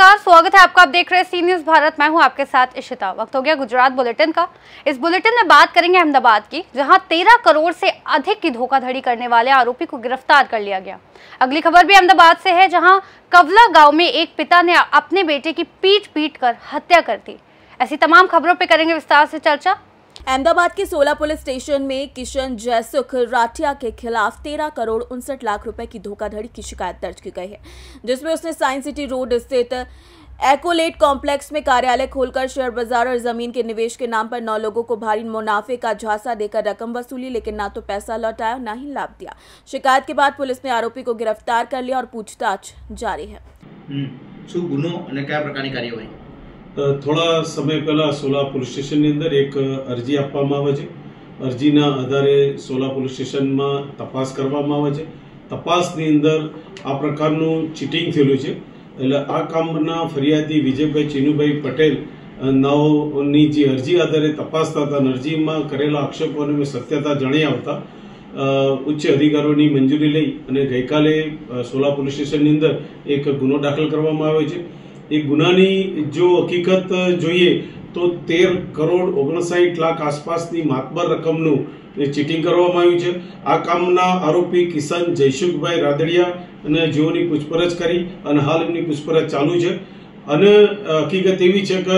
नमस्कार, स्वागत है आपका। आप देख रहे हैं सी न्यूज़ भारत। मैं हूं आपके साथ इशिता। वक्त हो गया गुजरात बुलेटिन का। इस बुलेटिन में बात करेंगे अहमदाबाद की, जहां 13 करोड़ से अधिक की धोखाधड़ी करने वाले आरोपी को गिरफ्तार कर लिया गया। अगली खबर भी अहमदाबाद से है, जहां कवला गांव में एक पिता ने अपने बेटे की पीट कर हत्या कर दी। ऐसी तमाम खबरों पर करेंगे विस्तार से चर्चा। अहमदाबाद के 16 पुलिस स्टेशन में किशन जयसुख राठिया के खिलाफ 13 करोड़ 59 लाख रुपए की धोखाधड़ी की शिकायत दर्ज की गई है, जिसमें उसने साइंस सिटी रोड स्थित एकोलेट कॉम्प्लेक्स में कार्यालय खोलकर शेयर बाजार और जमीन के निवेश के नाम पर 9 लोगों को भारी मुनाफे का झांसा देकर रकम वसूली, लेकिन ना तो पैसा लौटाया ना ही लाभ दिया। शिकायत के बाद पुलिस ने आरोपी को गिरफ्तार कर लिया और पूछताछ जारी है। थोड़ा समय पहला 16 पुलिस स्टेशन अंदर एक अरजी आपवामां आवे छे। अरजीना आधारे 16 पुलिस स्टेशन में तपास करवामां आवे छे। तपासनी अंदर आ प्रकारનું ચીટિંગ થયેલું છે। એટલે આ કામના ફરિયાદી વિજયભાઈ ચીનુભાઈ પટેલ નાઓની જે અરજી આધારે તપાસતા હતા, અરજીમાં કરેલા આક્ષેપોને સત્યતા જણાઈ આવતા ઉચ્ચ અધિકારીઓની મંજૂરી લઈ અને ગઈકાલે 16 પુલિસ સ્ટેશનની અંદર એક ગુનો દાખલ કરવામાં આવ્યો છે। એ ગુનાની જો હકીકત જોઈએ તો 13 કરોડ 59 લાખ આસપાસની માતબર રકમનું ચીટિંગ કરવામાં આવ્યું છે। આ કામના આરોપી કિશન જયસુખભાઈ રાદડિયા અને જેઓની પૂછપરછ કરી અને હાલ એમની પૂછપરછ ચાલુ છે। અને હકીકત એવી છે કે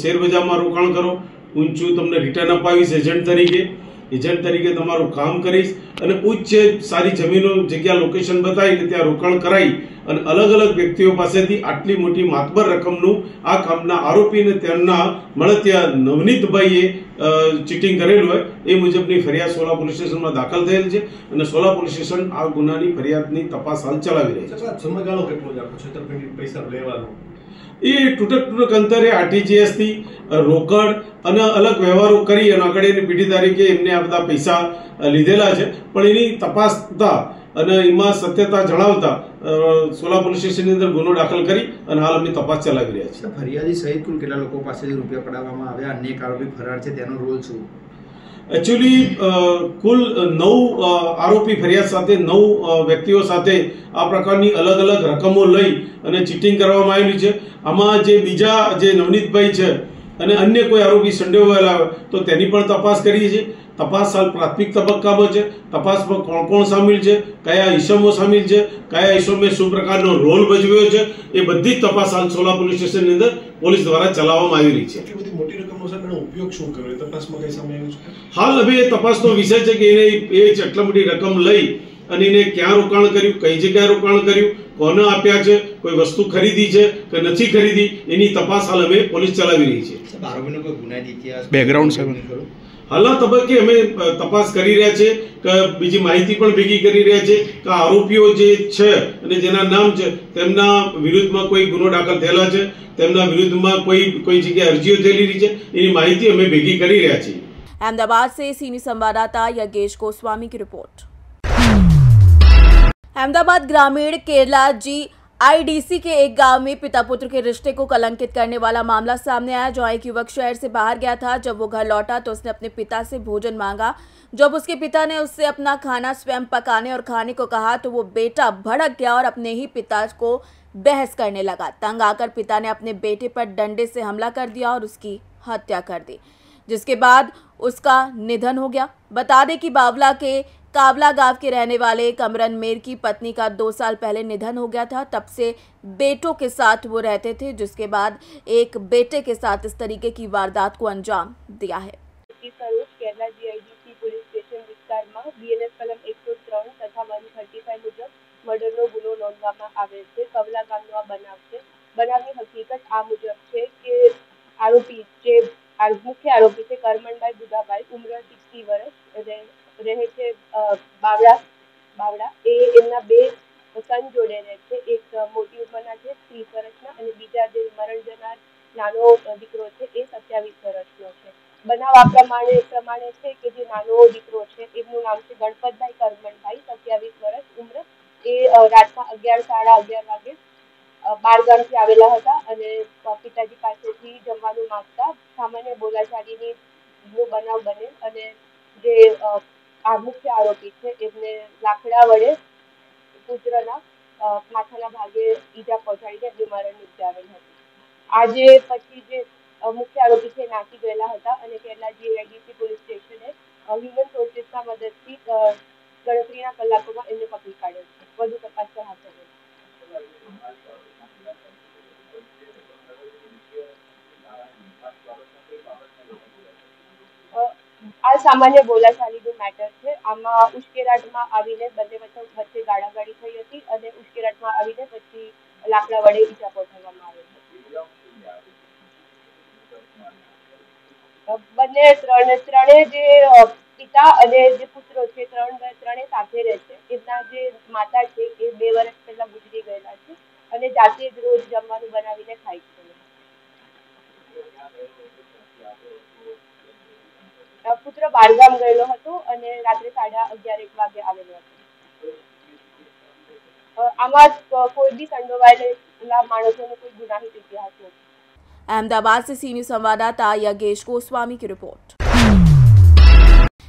શેર બજારમાં રોકાણ કરો, ઊંચું તમને રિટર્ન અપાવીશ એજન્ટ તરીકે તમારું કામ કરીશ અને ઉચ્ચ સારી જમીનો જગ્યા લોકેશન બતાવીને ત્યાં રોકાણ કરાવી અને અલગ અલગ વ્યક્તિઓ પાસેથી આટલી મોટી માતબર રકમનું આ કામના આરોપીને તેમના મળતિયા નવનીતભાઈએ ચીટિંગ કરેલું હોય એ મુજબની ફરિયાદ 16 પોલીસ સ્ટેશનમાં દાખલ થયેલ છે અને 16 પોલીસ સ્ટેશન આ ગુનાની ફરિયાદની તપાસ હાલ ચલાવી રહી છે। સમયગાળો કેટલો છે છેતરપિંડી પૈસા લેવાનો? એ ટૂટક અંતરે આરટીજીએસ થી રોકડ અને અલગ વ્યવહારો કરી અને આગળની પેઢી તારીખે એમને આ બધા પૈસા લીધેલા છે, પણ એની તપાસતા અને એમાં સત્યતા જણાવતા 16 પોલીસ સ્ટેશનની અંદર ગુનો દાખલ કરી અને હાલ અમે તપાસ ચલાવી રહ્યા છીએ। ફરિયાદી સહિત કુલ કેટલા લોકો પાસેથી રૂપિયા પડાવવામાં આવ્યા? અન્ય એક આરોપી ફરાર છે, તેનો રોલ શું? एक्चुअली कुल 9 आरोपी फरियाद साथे 9 व्यक्तिओ साथे आ प्रकारनी अलग अलग रकमों लई अने चीटिंग करवामां आवेली छे। आमां जे बीजा जे नवनीतभाई छे अने अन्य कोई आरोपी संडोवाયેલા तो तेनी पण तपास करीए छे। तपास हाल प्राथमिक तबक्कामां छे। तपासमां कोण कोण सामेल छे, कया ईसमो सामेल छे, कया ईसमे शुं प्रकारनो रोल भजव्यो छे, ए बधी तपास हाल 16 पोलीस स्टेशननी अंदर पोलीस द्वारा चलाववामां आवी रही छे। એટલી બધી મોટી રકમનો સાહેબનો ઉપયોગ શું કર્યો? તપાસમાં કઈ સામે આવ્યું છે? હાલ હવે એ તપાસનો વિષય છે કે એને એટલી મોટી રકમ લઈ અને એને ક્યાં રોકાણ કર્યું, કઈ જગ્યાએ રોકાણ કર્યું, કોને આપ્યા છે, કોઈ વસ્તુ ખરીદી છે કે નથી ખરીદી, એની તપાસ હાલ અમે પોલીસ ચલાવી રહી છે। આરોપીનો કોઈ ગુનાહિત ઇતિહાસ, બેકગ્રાઉન્ડ સાહેબ હાલના તબક્કે અમે તપાસ કરી રહ્યા છે કે બીજી માહિતી પણ ભેગી કરી રહ્યા છે કે આરોપીઓ જે છે અને જેના નામ છે તેમના વિરુદ્ધમાં કોઈ ગુનો દાખલ થયેલા છે, તેમના વિરુદ્ધમાં કોઈ જગ્યાએ અરજીઓ થયેલી છે, એની माहिती અમે ભેગી કરી રહ્યા છીએ। अहमदाबाद से सीनियर संवाददाता योगेश गोस्वामी की रिपोर्ट। अहमदाबाद ग्रामीण केरला GIDC के एक गांव में पिता पुत्र के रिश्ते को कलंकित करने वाला मामला सामने आया, जहां एक युवक शहर से बाहर गया था। जब वो घर लौटा तो उसने अपने पिता से भोजन मांगा। जब उसके पिता ने उससे अपना खाना स्वयं पकाने और खाने को कहा तो वो बेटा भड़क गया और अपने ही पिता को बहस करने लगा। तंग आकर पिता ने अपने बेटे पर डंडे से हमला कर दिया और उसकी हत्या कर दी, जिसके बाद उसका निधन हो गया। बता दें कि बावला के कावला गांव के रहने वाले कमरन मेर की पत्नी का 2 साल पहले निधन हो गया था। तब से बेटों के साथ वो रहते थे, जिसके बाद एक बेटे के साथ इस तरीके की वारदात को अंजाम दिया है। केरला GIDC पुलिस स्टेशन विस्ताરમાં BNS કલમ 103 તથા 135 મુજબ મર્ડરનો ગુનો નોંધવામાં આવેલ છે। કવલા ગામનો આ બનાવ છે। બનાવની હકીકત આ મુજબ છે કે આરોપી જે મુખ્ય આરોપી છે કરમનભાઈ બુધાભાઈ, ઉંમર 60 વર્ષ, રહે છે બાવડા। એ એમના 2 સન જોડે રહે છે। એક મોટી ઉંમરના છે 30 વર્ષના અને બીજા જે મરણ જનાર નાનો દીકરો છે એ 27 વર્ષનો છે। બનાવ આ પ્રમાણે છે કે જે નાનો દીકરો છે એમનું નામ છે ગણપતભાઈ કરમનભાઈ, 27 વર્ષ, ઉંમર। એ રાતના 11:30 વાગે બાળગામથી આવેલા હતા અને પિતાજી પાસેથી જમવાનું માંગતા સામાન્ય બોલાચાલીનો બનાવ બને અને જે આ મુખ્ય આરોપી છે એમને લાકડા વડે પુત્રના માથાના ભાગે ઈજા પહોંચાડીને એમનું મરણ નિપજાવેલ હતું. આજે પછી જે મુખ્ય આરોપી છે નાસી ગયેલા હતા અને કેરલા જીઆઈડીસી પોલીસ સ્ટેશને હ્યુમન સોર્સિસના મદદથી ગણતરીના કલાકોમાં એમને પકડી પાડ્યો છે. વધુ તપાસ પર હાથ ધરેલ. આ સામાન્ય બોલાચાલીનું મેટર છે. આમાં ઉશ્કેરાટમાં આવીને બંને વચ્ચે ગાળાગાળી થઈ હતી અને ઉશ્કેરાટમાં આવીને પછી લાકડા વડે ઈજા પહોંચાડવામાં આવી હતી. બંને ત્રણે જે પિતા અને જે પુત્રો છે ત્રણે સાથે રહે છે. એમના જે માતા છે એ 2 વર્ષ પહેલા ગુજરી ગયેલા છે અને જાતે જ રોજ જમવાનું બનાવીને ખાય છે. પુત્ર બહારગામ ગયેલો હતો અને રાત્રે 11:30 વાગે આવેલો હતો. આમાં કોઈ બી સંડોવાયેલા માણસોનો કોઈ ગુનાહિત ઇતિહાસ નથી. अहमदाबाद से सी न्यूज संवाददाता योगेश गोस्वामी की रिपोर्ट।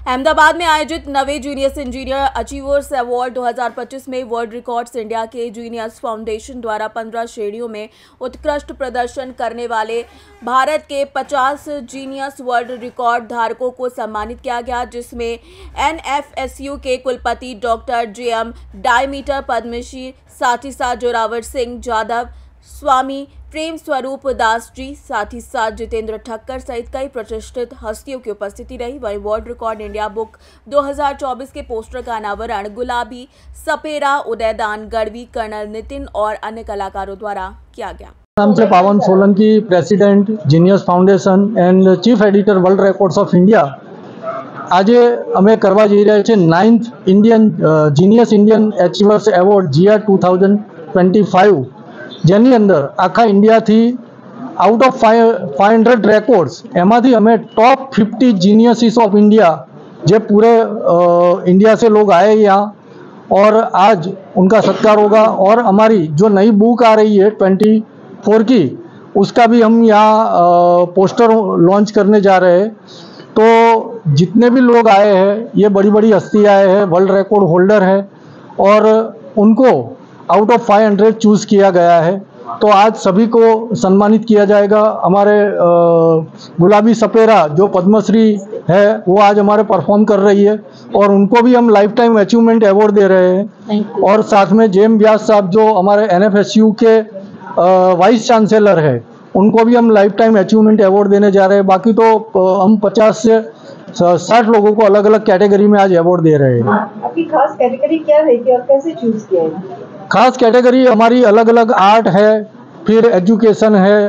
अहमदाबाद में आयोजित नवे जूनियर्स इंजीनियर अचीवर्स अवार्ड 2025 में वर्ल्ड रिकॉर्ड्स इंडिया के जूनियर्स फाउंडेशन द्वारा 15 श्रेणियों में उत्कृष्ट प्रदर्शन करने वाले भारत के 50 जीनियस वर्ल्ड रिकॉर्ड धारकों को सम्मानित किया गया, जिसमें NFSU के कुलपति डॉक्टर JM डायमीटर पद्मश्री, साथ ही साथ जोरावर सिंह जाधव, स्वामी प्रेम स्वरूप दास जी, साथ ही साथ जितेंद्र ठक्कर सहित कई प्रतिष्ठित हस्तियों की उपस्थिति रही। वहीं वर्ल्ड रिकॉर्ड इंडिया बुक 2024 के पोस्टर का अनावरण गुलाबी सपेरा, उदयदान गढ़वी, कर्नल नितिन और अन्य कलाकारों द्वारा किया गया। नाम से Pavan Solanki, president genius foundation and chief editor world records of India. આજે અમે કરવા જઈ રહ્યા છીએ 9th Indian genius Indian achievers award GR 2025, જેની અંદર આખા ઇન્ડિયાથી આઉટ ઓફ 500 રેકોર્ड्स એમાંથી અમે टॉप 50 जीनियसिस ऑफ इंडिया, जो पूरे इंडिया से लोग आए यहाँ, और आज उनका सत्कार होगा। और हमारी जो नई बुक आ रही है 24 की, उसका भी हम यहाँ पोस्टर लॉन्च करने जा रहे हैं। तो जितने भी लोग आए हैं, ये बड़ी बड़ी हस्ती आए हैं, वर्ल्ड रिकॉर्ड होल्डर है, और उनको आउट ऑफ 500 चूज़ किया गया है। तो आज सभी को सम्मानित किया जाएगा। हमारे गुलाबी सपेरा जो पद्मश्री है, वो आज हमारे परफॉर्म कर रही है, और उनको भी हम लाइफ टाइम अचीवमेंट अवार्ड दे रहे हैं। और साथ में जेम व्यास साहब जो हमारे NFSU के वाइस चांसलर है, उनको भी हम लाइफ टाइम अचीवमेंट अवार्ड देने जा रहे हैं। बाकी तो हम 50 से 60 लोगों को अलग अलग कैटेगरी में आज अवार्ड दे रहे हैं। आपकी खास कैटेगरी क्या रहेगी और कैसे चूज किया है? खास कैटेगरी हमारी अलग अलग आर्ट है, फिर एजुकेशन है,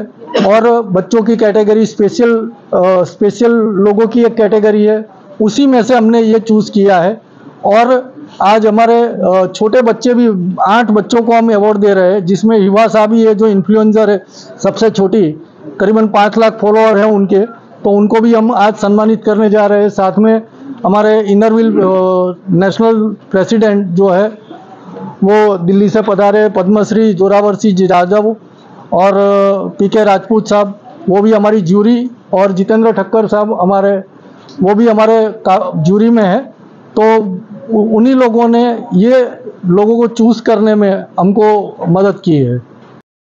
और बच्चों की कैटेगरी स्पेशल लोगों की एक कैटेगरी है, उसी में से हमने ये चूज़ किया है। और आज हमारे छोटे बच्चे भी 8 बच्चों को हम अवार्ड दे रहे हैं, जिसमें हिवा साहब भी है जो इन्फ्लुएंसर है, सबसे छोटी, करीबन 5 लाख फॉलोअर हैं उनके, तो उनको भी हम आज सम्मानित करने जा रहे हैं। साथ में हमारे इनरव्हील नेशनल प्रेसिडेंट जो है, वो दिल्ली से पधारे, पद्मश्री जोरावर सिंह जाधव और PK राजपूत साहब, वो भी हमारी ज्यूरी, और जितेंद्र ठक्कर साहब वो भी हमारे ज्यूरी में है। तो उन्हीं लोगों ने ये लोगों को चूज़ करने में हमको मदद की है।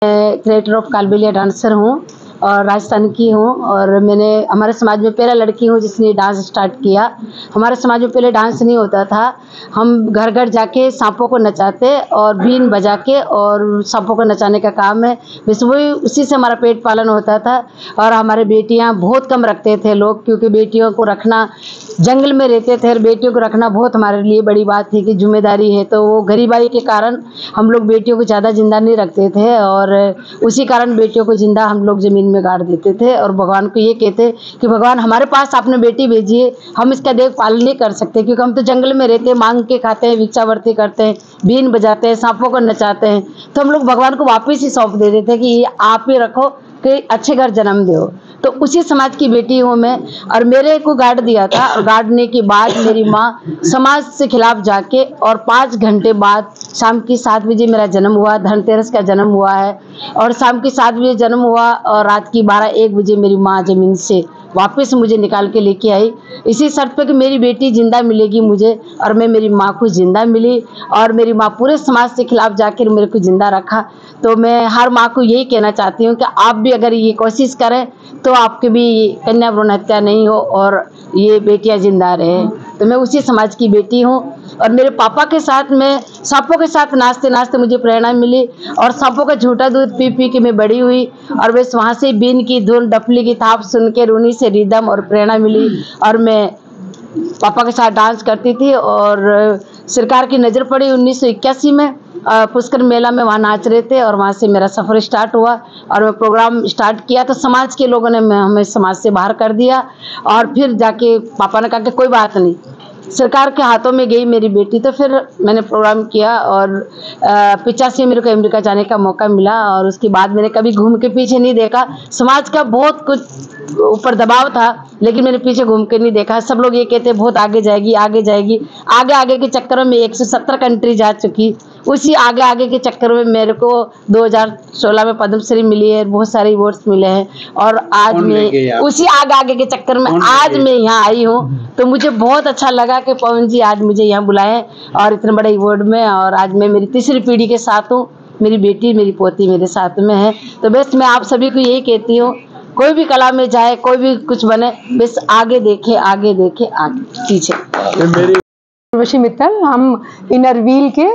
मैं क्रिएटर ऑफ कालबेलिया डांसर हूँ और राजस्थान की हूँ, और मैंने हमारे समाज में पहला लड़की हूँ जिसने डांस स्टार्ट किया। हमारे समाज में पहले डांस नहीं होता था, हम घर घर जाके सांपों को नचाते और बीन बजा के और सांपों को नचाने का काम है। बस वही उसी से हमारा पेट पालन होता था। और हमारे बेटियाँ बहुत कम रखते थे लोग, क्योंकि बेटियों को रखना, जंगल में रहते थे और बेटियों को रखना बहुत हमारे लिए बड़ी बात थी कि जिम्मेदारी है। तो वो गरीबाई के कारण हम लोग बेटियों को ज़्यादा जिंदा नहीं रखते थे, और उसी कारण बेटियों को जिंदा हम लोग ज़मीन में गाड़ देते थे और भगवान को ये कहते कि भगवान हमारे पास आपने बेटी भेजी है, हम इसका देखभाल नहीं कर सकते, क्योंकि हम तो जंगल में रहते हैं, मांग के खाते हैं, भिक्षावृत्ति करते हैं, बीन बजाते हैं, सांपों को नचाते हैं। तो हम लोग भगवान को वापस ही सौंप देते थे कि आप ही रखो कि अच्छे घर जन्म दो। तो उसी समाज की बेटी हूँ मैं, और मेरे को गाड़ दिया था, और गाड़ने के बाद मेरी माँ समाज से खिलाफ जाके, और 5 घंटे बाद शाम की 7 बजे मेरा जन्म हुआ, धनतेरस का जन्म हुआ है, और शाम की 7 बजे जन्म हुआ और रात की 12-1 बजे मेरी माँ जमीन से वापस मुझे निकाल के लेके आई, इसी शर्त पे कि मेरी बेटी जिंदा मिलेगी मुझे, और मैं मेरी माँ को जिंदा मिली, और मेरी माँ पूरे समाज के खिलाफ जाकर मेरे को जिंदा रखा। तो मैं हर माँ को यही कहना चाहती हूँ कि आप भी अगर ये कोशिश करें तो आपके भी कन्या भ्रूण हत्या नहीं हो और ये बेटियां जिंदा रहे। तो मैं उसी समाज की बेटी हूँ, और मेरे पापा के साथ मैं सांपों के साथ नाचते नाचते मुझे प्रेरणा मिली, और सांपों का झूठा दूध पी पी के मैं बड़ी हुई, और बस वहाँ से बीन की धुन, डफली की थाप सुन के रूनी से रिदम और प्रेरणा मिली, और मैं पापा के साथ डांस करती थी। और सरकार की नज़र पड़ी 1981 में, पुष्कर मेला में वहाँ नाच रहे थे, और वहाँ से मेरा सफ़र स्टार्ट हुआ और मैं प्रोग्राम स्टार्ट किया। तो समाज के लोगों ने हमें समाज से बाहर कर दिया, और फिर जाके पापा ने कहा कि कोई बात नहीं, सरकार के हाथों में गई मेरी बेटी। तो फिर मैंने प्रोग्राम किया, और 85 में मेरे को अमेरिका जाने का मौका मिला, और उसके बाद मैंने कभी घूम के पीछे नहीं देखा। समाज का बहुत कुछ ऊपर दबाव था, लेकिन मैंने पीछे घूम के नहीं देखा। सब लोग ये कहते बहुत आगे जाएगी, आगे जाएगी, आगे आगे के चक्कर में 170 कंट्री जा चुकी। उसी आगे आगे के चक्कर में मेरे को 2016 में पद्मश्री मिली है, बहुत सारे अवार्ड्स मिले हैं, और आज मैं उसी आगे आगे के चक्कर में आज मैं यहाँ आई हूँ। तो मुझे बहुत अच्छा लगा कि पवन जी आज मुझे यहाँ बुलाए और इतने बड़े अवार्ड में, और आज मैं मेरी तीसरी पीढ़ी के साथ हूँ, मेरी बेटी मेरी पोती मेरे साथ में है। तो बस मैं आप सभी को यही कहती हूँ, कोई भी कला में जाए, कोई भी कुछ बने, बस आगे देखे आगे देखे, आगे पीछे। उर्वशी मित्तल, हम इनर व्हील के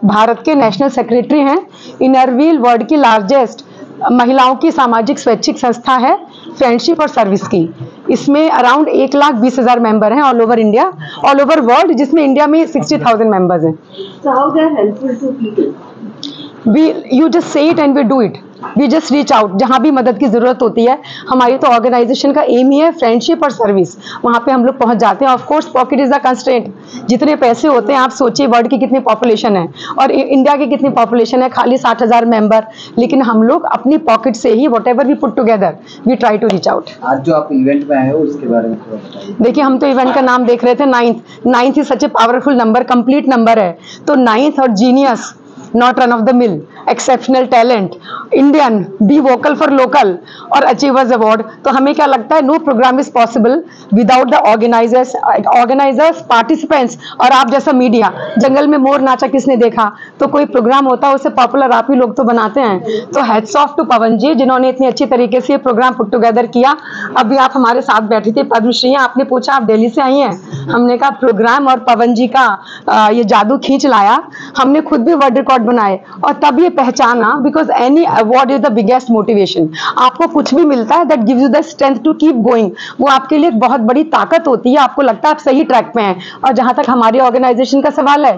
भारत के नेशनल सेक्रेटरी हैं। इनर व्हील वर्ल्ड की लार्जेस्ट महिलाओं की सामाजिक स्वैच्छिक संस्था है, फ्रेंडशिप और सर्विस की। इसमें अराउंड 1,20,000 मेंबर हैं all over India, all over world, जिसमें इंडिया में 60,000 मेंबर्स हैं। So how they are helpful to people? You just say it and we do it. We just reach out, जहाँ भी मदद की ज़रूरत होती है। हमारी तो ऑर्गेनाइजेशन का एम ही है फ्रेंडशिप और सर्विस, वहाँ पे हम लोग पहुँच जाते हैं। Of course pocket is the constraint, जितने पैसे होते हैं, आप सोचिए वर्ल्ड की कितनी पॉपुलेशन है और इंडिया की कितनी पॉपुलेशन है, खाली 60,000 मेंबर, लेकिन हम लोग अपनी पॉकेट से ही whatever we put together we try to reach out. आज जो आप इवेंट में आए हो उसके बारे में थोड़ा बताइए। देखिए, हम तो इवेंट का नाम देख रहे थे, 9th is such a powerful number, complete number है। तो 9th और genius, not run of the mill, exceptional talent, Indian, be vocal for local और अचीवर्स अवार्ड। तो हमें क्या लगता है, no programme is possible without the organisers, participants और आप जैसा मीडिया। जंगल में मोर नाचा किसने देखा, तो कोई प्रोग्राम होता है उसे पॉपुलर आप ही लोग तो बनाते हैं। तो हेड्स ऑफ टू पवन जी, जिन्होंने इतनी अच्छी तरीके से ये प्रोग्राम पुट टुगेदर किया। अभी आप हमारे साथ बैठी थी पद्मश्री, आपने पूछा आप दिल्ली से आई हैं, हमने कहा प्रोग्राम और पवन जी का ये जादू खींच लाया। हमने खुद भी वर्ल्ड रिकॉर्ड बनाए और तब ये पहचाना, because any award is the biggest motivation. आपको कुछ भी मिलता है that gives you the strength to keep going, वो आपके लिए एक बहुत बड़ी ताकत होती है। आपको लगता है आप सही ट्रैक पे हैं। और जहां तक हमारी ऑर्गेनाइजेशन का सवाल है,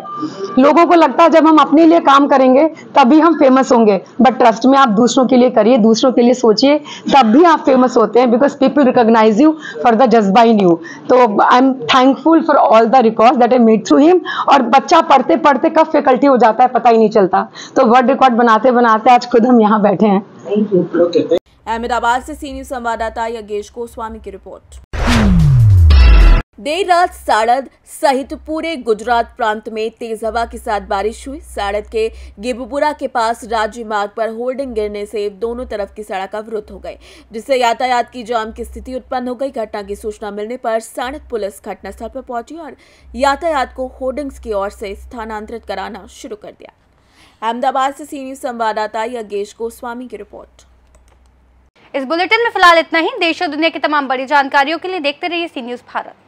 लोगों को लगता है जब हम अपने लिए काम करेंगे तभी हम फेमस होंगे, बट ट्रस्ट में आप दूसरों के लिए करिए, दूसरों के लिए सोचिए, तब भी आप फेमस होते हैं, because people recognise you for the जज्बा इन यू। तो I am thankful for all the records that I made through him. और बच्चा पढ़ते पढ़ते कब फैकल्टी हो जाता है पता ही नहीं चलता। तो वर्ल्ड रिकॉर्ड बनाते बनाते आज खुद हम यहाँ बैठे हैं। अहमदाबाद से सी न्यूज़ संवाददाता योगेश गोस्वामी की रिपोर्ट। देर रात साड़द सहित पूरे गुजरात प्रांत में तेज हवा के साथ बारिश हुई। साड़द के गिबपुरा के पास राज्य मार्ग पर होर्डिंग गिरने से दोनों तरफ की सड़क अवरुद्ध हो गई, जिससे यातायात की जाम की स्थिति उत्पन्न हो गई। घटना की सूचना मिलने पर साड़द पुलिस घटनास्थल पर पहुंची और यातायात को होर्डिंग्स की ओर से स्थानांतरित कराना शुरू कर दिया। अहमदाबाद से सी न्यूज़ संवाददाता योगेश गोस्वामी की रिपोर्ट। इस बुलेटिन में फिलहाल इतना ही। देश और दुनिया की तमाम बड़ी जानकारियों के लिए देखते रहिए सी न्यूज़ भारत।